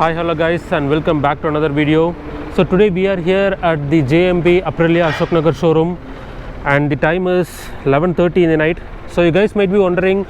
Hi, hello guys, and welcome back to another video. So today we are here at the JMB Aprilia Ashok Nagar showroom, and the time is 11:30 in the night. So you guys might be wondering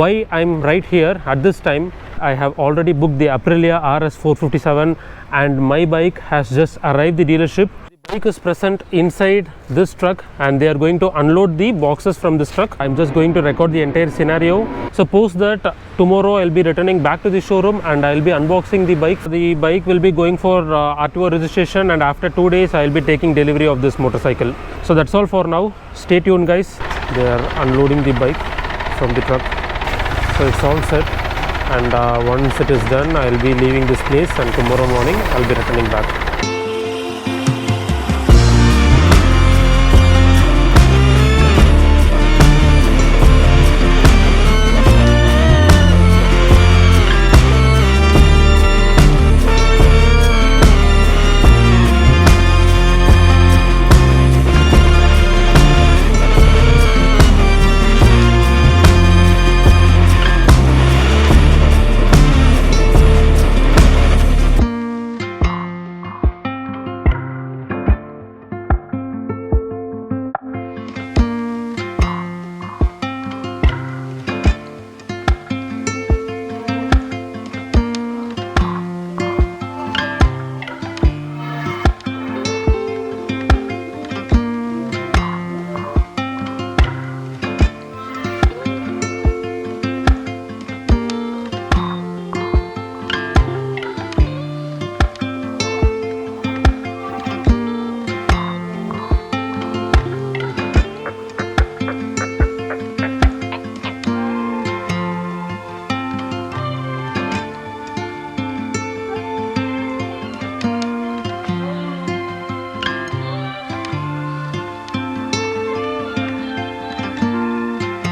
why I'm right here at this time. I have already booked the Aprilia RS457 and my bike has just arrived the dealership. The bike is present inside this truck and they are going to unload the boxes from this truck. I'm just going to record the entire scenario. So post that, tomorrow I'll be returning back to the showroom and I'll be unboxing the bike. The bike will be going for RTO registration, and after 2 days I'll be taking delivery of this motorcycle. So that's all for now. Stay tuned guys. They are unloading the bike from the truck. So it's all set, and once it is done I'll be leaving this place, and tomorrow morning I'll be returning back.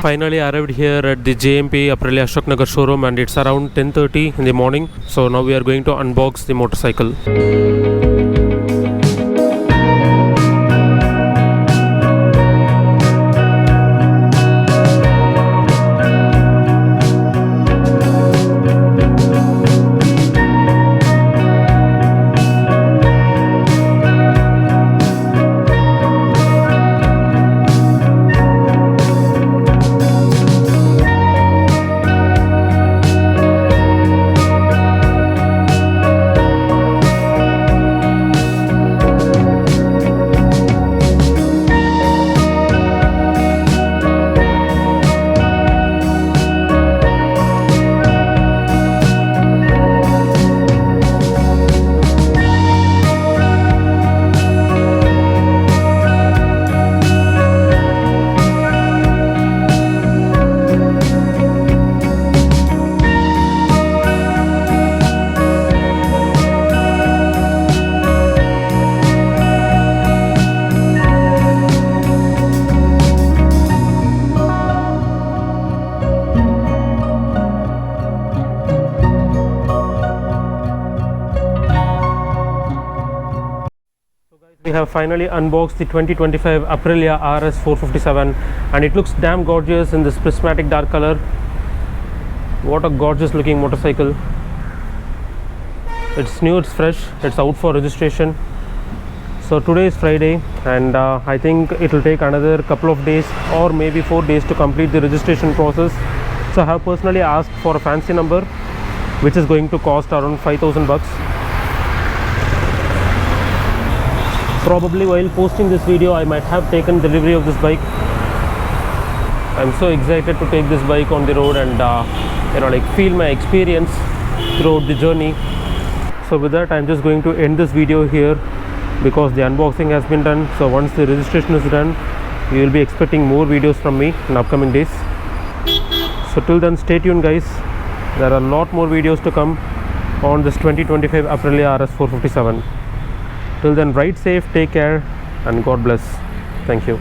Finally arrived here at the JMB Aprilia Ashok Nagar showroom, and it's around 10:30 in the morning. So now we are going to unbox the motorcycle. We have finally unboxed the 2025 Aprilia RS457, and it looks damn gorgeous in this prismatic dark color. What a gorgeous looking motorcycle. It's new, it's fresh, it's out for registration. So today is Friday, and I think it will take another couple of days or maybe 4 days to complete the registration process. So I have personally asked for a fancy number which is going to cost around 5,000 bucks. Probably while posting this video I might have taken delivery of this bike. I'm so excited to take this bike on the road and feel my experience throughout the journey. So with that, I'm just going to end this video here because the unboxing has been done. So once the registration is done, you will be expecting more videos from me in upcoming days. So till then, stay tuned guys. There are a lot more videos to come on this 2025 Aprilia RS457. Till then, ride safe, take care, and God bless. Thank you.